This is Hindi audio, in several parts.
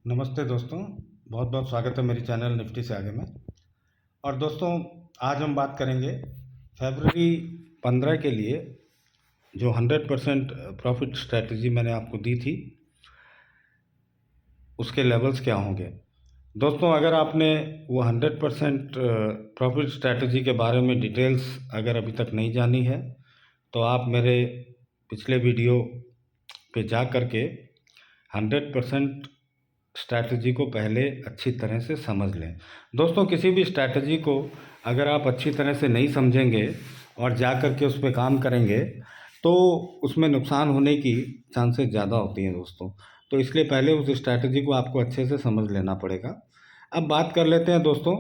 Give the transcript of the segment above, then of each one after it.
नमस्ते दोस्तों, बहुत बहुत स्वागत है मेरी चैनल निफ्टी से आगे में। और दोस्तों, आज हम बात करेंगे फरवरी 15 के लिए जो 100% प्रॉफिट स्ट्रैटेजी मैंने आपको दी थी, उसके लेवल्स क्या होंगे। दोस्तों, अगर आपने वो 100% प्रॉफिट स्ट्रैटेजी के बारे में डिटेल्स अगर अभी तक नहीं जानी है, तो आप मेरे पिछले वीडियो पे जा कर के 100% स्ट्रैटेजी को पहले अच्छी तरह से समझ लें। दोस्तों, किसी भी स्ट्रैटेजी को अगर आप अच्छी तरह से नहीं समझेंगे और जा कर के उस पर काम करेंगे तो उसमें नुकसान होने की चांसेस ज़्यादा होती हैं दोस्तों। तो इसलिए पहले उस स्ट्रैटेजी को आपको अच्छे से समझ लेना पड़ेगा। अब बात कर लेते हैं दोस्तों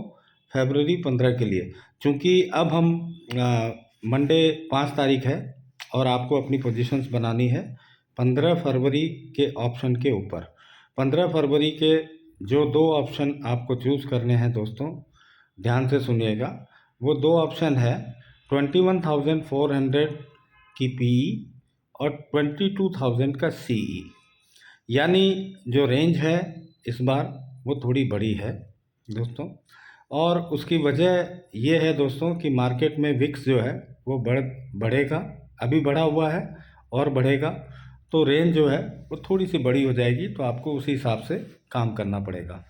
फरवरी 15 के लिए। चूँकि अब हम मंडे 5 तारीख है और आपको अपनी पोजीशंस बनानी है 15 फरवरी के ऑप्शन के ऊपर। 15 फरवरी के जो दो ऑप्शन आपको चूज़ करने हैं दोस्तों, ध्यान से सुनिएगा। वो दो ऑप्शन है 21,400 की पीई और 22,000 का सीई। यानी जो रेंज है इस बार वो थोड़ी बड़ी है दोस्तों, और उसकी वजह ये है दोस्तों कि मार्केट में विक्स जो है वो बढ़ेगा, अभी बढ़ा हुआ है और बढ़ेगा। तो रेंज जो है वो थोड़ी सी बड़ी हो जाएगी, तो आपको उसी हिसाब से काम करना पड़ेगा।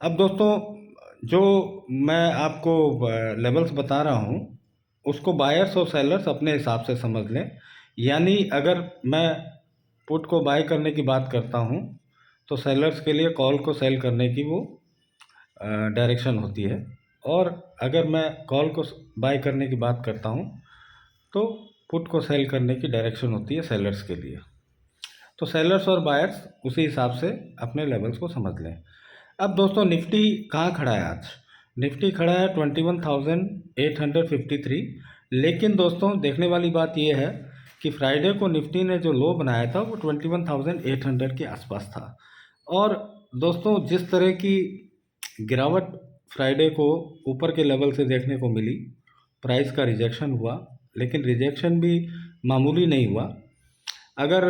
अब दोस्तों, जो मैं आपको लेवल्स बता रहा हूँ उसको बायर्स और सेलर्स अपने हिसाब से समझ लें। यानी अगर मैं पुट को बाय करने की बात करता हूँ तो सेलर्स के लिए कॉल को सेल करने की वो डायरेक्शन होती है, और अगर मैं कॉल को बाय करने की बात करता हूँ तो पुट को सेल करने की डायरेक्शन होती है सेलर्स के लिए। तो सेलर्स और बायर्स उसी हिसाब से अपने लेवल्स को समझ लें। अब दोस्तों, निफ्टी कहाँ खड़ा है आज? निफ्टी खड़ा है 21,853। लेकिन दोस्तों, देखने वाली बात यह है कि फ्राइडे को निफ्टी ने जो लो बनाया था वो 21,800 के आसपास था। और दोस्तों, जिस तरह की गिरावट फ्राइडे को ऊपर के लेवल से देखने को मिली, प्राइस का रिजेक्शन हुआ, लेकिन रिजेक्शन भी मामूली नहीं हुआ। अगर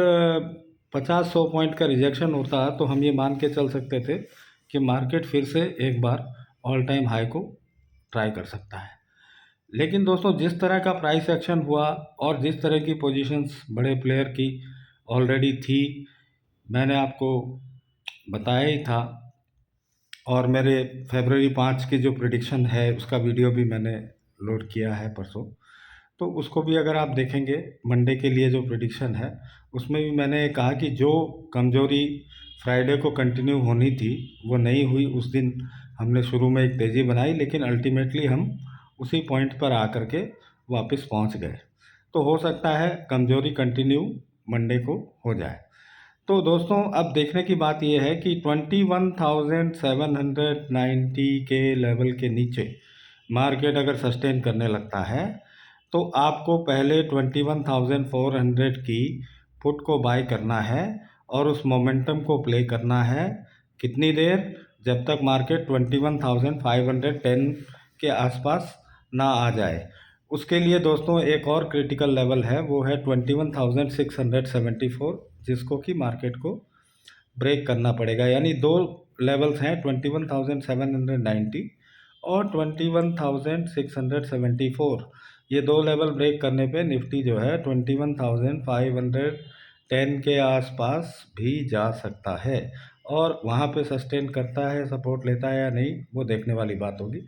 50-100 पॉइंट का रिजेक्शन होता तो हम ये मान के चल सकते थे कि मार्केट फिर से एक बार ऑल टाइम हाई को ट्राई कर सकता है। लेकिन दोस्तों, जिस तरह का प्राइस एक्शन हुआ और जिस तरह की पोजीशंस बड़े प्लेयर की ऑलरेडी थी, मैंने आपको बताया ही था। और मेरे फरवरी 5 की जो प्रिडिक्शन है उसका वीडियो भी मैंने लोड किया है परसों, तो उसको भी अगर आप देखेंगे, मंडे के लिए जो प्रिडिक्शन है उसमें भी मैंने कहा कि जो कमज़ोरी फ्राइडे को कंटिन्यू होनी थी वो नहीं हुई। उस दिन हमने शुरू में एक तेज़ी बनाई, लेकिन अल्टीमेटली हम उसी पॉइंट पर आकर के वापस पहुंच गए। तो हो सकता है कमज़ोरी कंटिन्यू मंडे को हो जाए। तो दोस्तों, अब देखने की बात यह है कि 21,790 के लेवल के नीचे मार्केट अगर सस्टेन करने लगता है तो आपको पहले 21,400 की पुट को बाय करना है और उस मोमेंटम को प्ले करना है। कितनी देर? जब तक मार्केट 21,510 के आसपास ना आ जाए। उसके लिए दोस्तों एक और क्रिटिकल लेवल है, वो है 21,674, जिसको कि मार्केट को ब्रेक करना पड़ेगा। यानी दो लेवल्स हैं, 21,790 और 21,674। ये दो लेवल ब्रेक करने पे निफ्टी जो है 21,510 के आसपास भी जा सकता है, और वहाँ पे सस्टेन करता है, सपोर्ट लेता है या नहीं, वो देखने वाली बात होगी।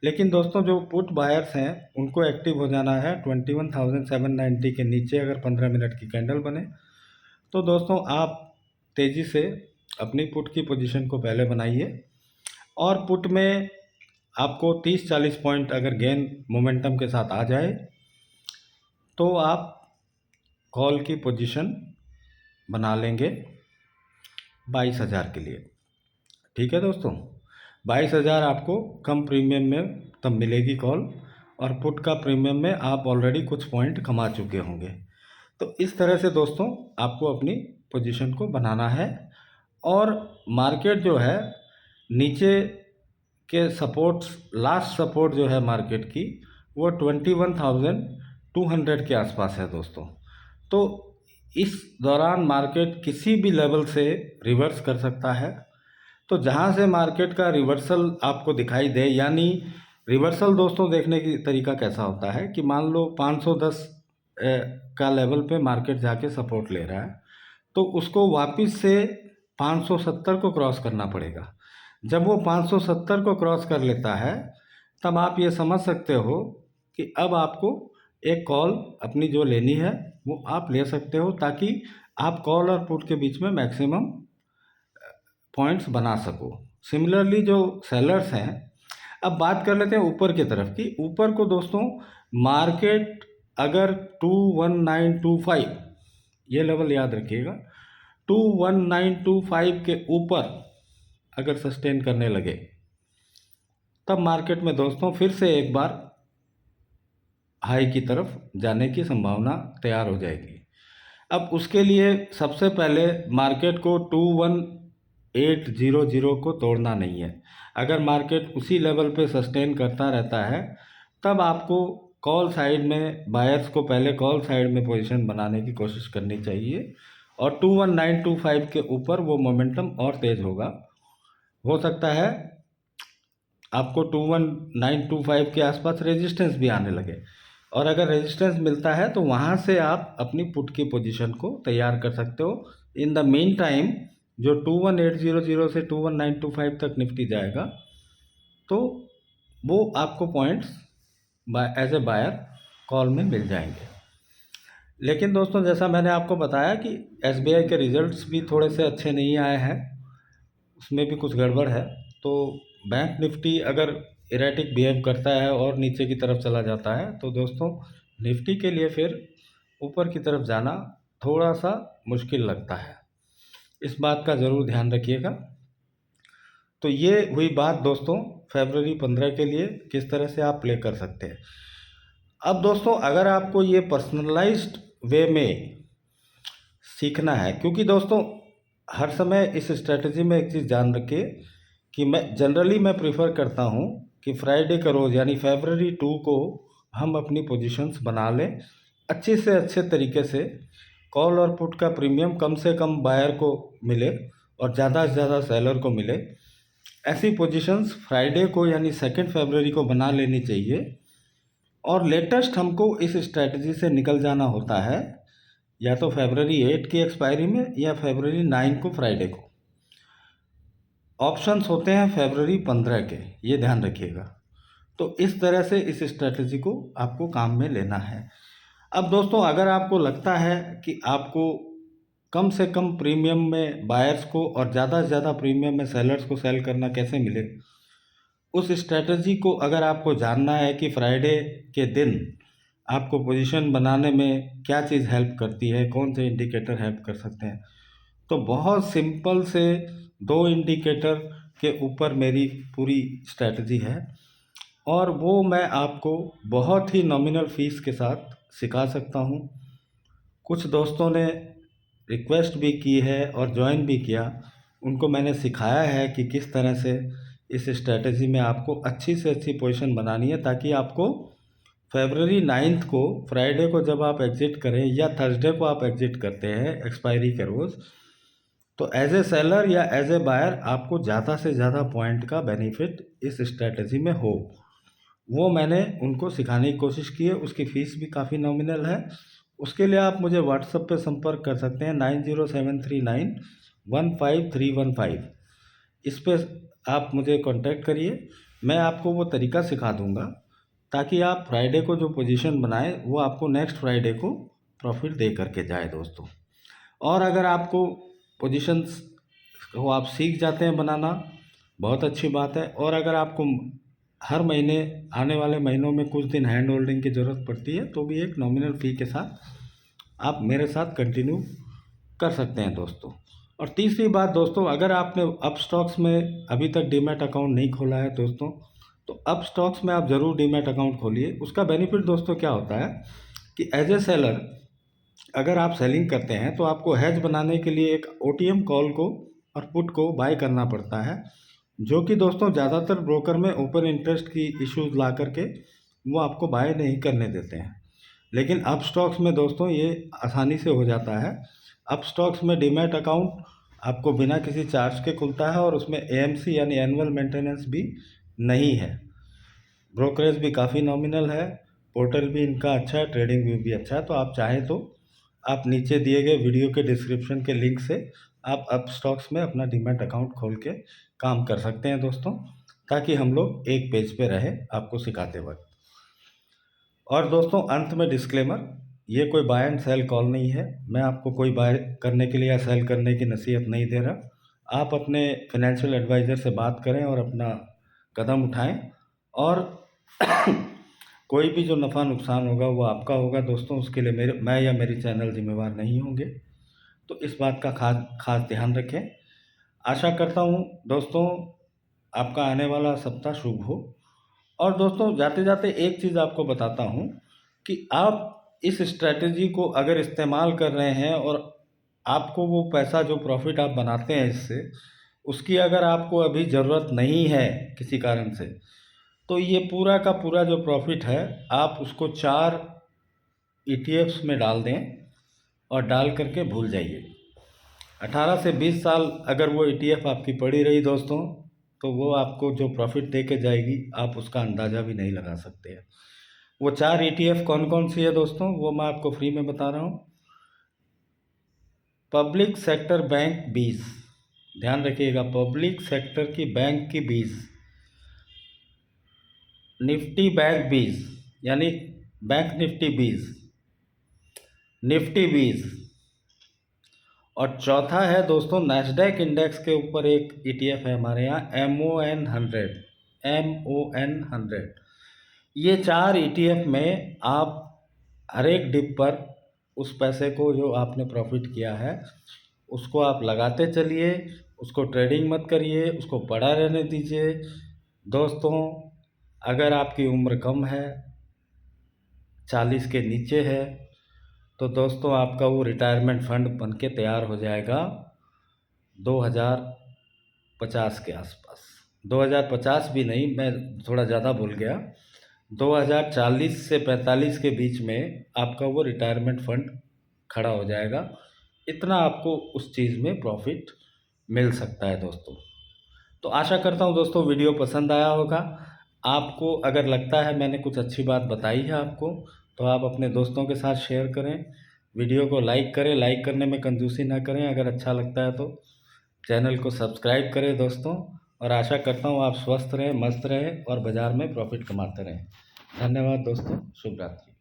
लेकिन दोस्तों, जो पुट बायर्स हैं उनको एक्टिव हो जाना है 21,790 के नीचे। अगर 15 मिनट की कैंडल बने तो दोस्तों आप तेज़ी से अपनी पुट की पोजीशन को पहले बनाइए, और पुट में आपको 30-40 पॉइंट अगर गेन मोमेंटम के साथ आ जाए तो आप कॉल की पोजीशन बना लेंगे 22,000 के लिए। ठीक है दोस्तों, 22,000 आपको कम प्रीमियम में तब मिलेगी कॉल, और पुट का प्रीमियम में आप ऑलरेडी कुछ पॉइंट कमा चुके होंगे। तो इस तरह से दोस्तों आपको अपनी पोजीशन को बनाना है। और मार्केट जो है नीचे के सपोर्ट्स, लास्ट सपोर्ट जो है मार्केट की वो 21,200 के आसपास है दोस्तों। तो इस दौरान मार्केट किसी भी लेवल से रिवर्स कर सकता है तो जहाँ से मार्केट का रिवर्सल आपको दिखाई दे, यानी रिवर्सल दोस्तों देखने की तरीका कैसा होता है कि मान लो 510 का लेवल पे मार्केट जाके सपोर्ट ले रहा है, तो उसको वापस से 570 को क्रॉस करना पड़ेगा। जब वो 570 को क्रॉस कर लेता है, तब आप ये समझ सकते हो कि अब आपको एक कॉल अपनी जो लेनी है वो आप ले सकते हो, ताकि आप कॉल और पुट के बीच में मैक्सिमम पॉइंट्स बना सको। सिमिलरली जो सेलर्स हैं, अब बात कर लेते हैं ऊपर की तरफ की। ऊपर को दोस्तों मार्केट अगर 21925, ये लेवल याद रखिएगा, 21925 के ऊपर अगर सस्टेन करने लगे, तब मार्केट में दोस्तों फिर से एक बार हाई की तरफ जाने की संभावना तैयार हो जाएगी। अब उसके लिए सबसे पहले मार्केट को 21800 को तोड़ना नहीं है। अगर मार्केट उसी लेवल पे सस्टेन करता रहता है, तब आपको कॉल साइड में बायर्स को पहले कॉल साइड में पोजीशन बनाने की कोशिश करनी चाहिए, और 21925 के ऊपर वो मोमेंटम और तेज़ होगा। हो सकता है आपको 21925 के आसपास रेजिस्टेंस भी आने लगे, और अगर रेजिस्टेंस मिलता है तो वहाँ से आप अपनी पुट की पोजीशन को तैयार कर सकते हो। इन द मेन टाइम जो 21800 से 21925 तक निफ्टी जाएगा, तो वो आपको points as a buyer call में मिल जाएंगे। लेकिन दोस्तों जैसा मैंने आपको बताया कि एसबीआई के रिजल्ट्स भी थोड़े से अच्छे नहीं आए हैं, उसमें भी कुछ गड़बड़ है। तो बैंक निफ्टी अगर इरेटिक बिहेव करता है और नीचे की तरफ चला जाता है, तो दोस्तों निफ्टी के लिए फिर ऊपर की तरफ जाना थोड़ा सा मुश्किल लगता है। इस बात का ज़रूर ध्यान रखिएगा। तो ये हुई बात दोस्तों फरवरी 15 के लिए किस तरह से आप प्ले कर सकते हैं। अब दोस्तों अगर आपको ये पर्सनलाइज्ड वे में सीखना है, क्योंकि दोस्तों हर समय इस स्ट्रेटजी में एक चीज़ जान रखिए कि मैं प्रीफर करता हूँ कि फ्राइडे का रोज़ यानी फरवरी 2 को हम अपनी पोजीशंस बना लें अच्छे से अच्छे तरीके से। कॉल और पुट का प्रीमियम कम से कम बायर को मिले और ज़्यादा से ज़्यादा सेलर को मिले, ऐसी पोजीशंस फ्राइडे को यानी 2 फरवरी को बना लेनी चाहिए। और लेटेस्ट हमको इस स्ट्रेटजी से निकल जाना होता है या तो फरवरी 8 की एक्सपायरी में या फरवरी 9 को फ्राइडे को। ऑप्शंस होते हैं फरवरी 15 के, ये ध्यान रखिएगा। तो इस तरह से इस स्ट्रेटजी को आपको काम में लेना है। अब दोस्तों अगर आपको लगता है कि आपको कम से कम प्रीमियम में बायर्स को और ज़्यादा से ज़्यादा प्रीमियम में सेलर्स को सेल करना कैसे मिले, उस स्ट्रेटजी को अगर आपको जानना है कि फ्राइडे के दिन आपको पोजीशन बनाने में क्या चीज़ हेल्प करती है, कौन से इंडिकेटर हेल्प कर सकते हैं, तो बहुत सिंपल से 2 इंडिकेटर के ऊपर मेरी पूरी स्ट्रेटजी है, और वो मैं आपको बहुत ही नॉमिनल फ़ीस के साथ सिखा सकता हूँ। कुछ दोस्तों ने रिक्वेस्ट भी की है और ज्वाइन भी किया, उनको मैंने सिखाया है कि किस तरह से इस स्ट्रेटजी में आपको अच्छी से अच्छी पोजीशन बनानी है, ताकि आपको फरवरी 9 को फ्राइडे को जब आप एग्ज़िट करें या थर्सडे को आप एग्ज़िट करते हैं एक्सपायरी के रोज़, तो एज ए सेलर या एज ए बायर आपको ज़्यादा से ज़्यादा पॉइंट का बेनिफिट इस स्ट्रेटजी में हो। वो मैंने उनको सिखाने की कोशिश की है। उसकी फ़ीस भी काफ़ी नॉमिनल है। उसके लिए आप मुझे व्हाट्सएप पे संपर्क कर सकते हैं 9073915315। इस पे आप मुझे कांटेक्ट करिए, मैं आपको वो तरीका सिखा दूंगा, ताकि आप फ्राइडे को जो पोजीशन बनाएं वो आपको नेक्स्ट फ्राइडे को प्रॉफिट दे करके जाए दोस्तों। और अगर आपको पोजीशंस को आप सीख जाते हैं बनाना, बहुत अच्छी बात है। और अगर आपको हर महीने आने वाले महीनों में कुछ दिन हैंड होल्डिंग की ज़रूरत पड़ती है, तो भी एक नॉमिनल फ़ी के साथ आप मेरे साथ कंटिन्यू कर सकते हैं दोस्तों। और तीसरी बात दोस्तों, अगर आपने अप स्टॉक्स में अभी तक डीमैट अकाउंट नहीं खोला है दोस्तों, तो अप स्टॉक्स में आप ज़रूर डीमैट अकाउंट खोलिए। उसका बेनिफिट दोस्तों क्या होता है कि एज ए सेलर अगर आप सेलिंग करते हैं तो आपको हेज बनाने के लिए एक ओटीएम कॉल को और पुट को बाय करना पड़ता है, जो कि दोस्तों ज़्यादातर ब्रोकर में ओपन इंटरेस्ट की इश्यूज ला करके वो आपको बाय नहीं करने देते हैं। लेकिन अप स्टॉक्स में दोस्तों ये आसानी से हो जाता है। अप स्टॉक्स में डीमैट अकाउंट आपको बिना किसी चार्ज के खुलता है और उसमें एएमसी यानी एनुअल मेंटेनेंस भी नहीं है। ब्रोकरेज भी काफ़ी नॉमिनल है, पोर्टल भी इनका अच्छा है, ट्रेडिंग व्यू भी अच्छा है। तो आप चाहें तो आप नीचे दिए गए वीडियो के डिस्क्रिप्शन के लिंक से आप अपस्टॉक्स में अपना डीमैट अकाउंट खोल के काम कर सकते हैं दोस्तों, ताकि हम लोग एक पेज पे रहे आपको सिखाते वक्त। और दोस्तों अंत में डिस्क्लेमर, ये कोई बाय एंड सेल कॉल नहीं है। मैं आपको कोई बाय करने के लिए या सेल करने की नसीहत नहीं दे रहा। आप अपने फाइनेंशियल एडवाइज़र से बात करें और अपना कदम उठाएं, और कोई भी जो नफ़ा नुकसान होगा वो आपका होगा दोस्तों। उसके लिए मैं या मेरी चैनल जिम्मेवार नहीं होंगे। तो इस बात का खास ध्यान रखें। आशा करता हूँ दोस्तों आपका आने वाला सप्ताह शुभ हो। और दोस्तों जाते जाते एक चीज़ आपको बताता हूँ कि आप इस स्ट्रैटेजी को अगर इस्तेमाल कर रहे हैं और आपको वो पैसा जो प्रॉफिट आप बनाते हैं इससे, उसकी अगर आपको अभी ज़रूरत नहीं है किसी कारण से, तो ये पूरा का पूरा जो प्रॉफिट है आप उसको 4 ETFs में डाल दें और डाल करके भूल जाइए। 18 से 20 साल अगर वो ETF आपकी पड़ी रही दोस्तों, तो वो आपको जो प्रॉफिट दे के जाएगी आप उसका अंदाज़ा भी नहीं लगा सकते हैं। वो 4 ETF कौन कौन सी है दोस्तों, वो मैं आपको फ्री में बता रहा हूँ। पब्लिक सेक्टर बैंक 20, ध्यान रखिएगा, पब्लिक सेक्टर की बैंक की 20, निफ्टी बैंक 20 यानी बैंक निफ्टी 20, निफ्टी 20, और चौथा है दोस्तों नैस्डैक इंडेक्स के ऊपर एक ETF है हमारे यहाँ, MON 100। ये 4 ETF में आप हर एक डिप पर उस पैसे को जो आपने प्रॉफिट किया है उसको आप लगाते चलिए, उसको ट्रेडिंग मत करिए, उसको पड़ा रहने दीजिए। दोस्तों अगर आपकी उम्र कम है, 40 के नीचे है, तो दोस्तों आपका वो रिटायरमेंट फंड बन के तैयार हो जाएगा 2050 के आसपास। 2050 भी नहीं, मैं थोड़ा ज़्यादा भूल गया, 2040 से 45 के बीच में आपका वो रिटायरमेंट फंड खड़ा हो जाएगा। इतना आपको उस चीज़ में प्रॉफिट मिल सकता है दोस्तों। तो आशा करता हूँ दोस्तों वीडियो पसंद आया होगा। आपको अगर लगता है मैंने कुछ अच्छी बात बताई है आपको, तो आप अपने दोस्तों के साथ शेयर करें, वीडियो को लाइक करें, लाइक करने में कंजूसी ना करें। अगर अच्छा लगता है तो चैनल को सब्सक्राइब करें दोस्तों। और आशा करता हूँ आप स्वस्थ रहें, मस्त रहें और बाज़ार में प्रॉफिट कमाते रहें। धन्यवाद दोस्तों, शुभ रात्रि।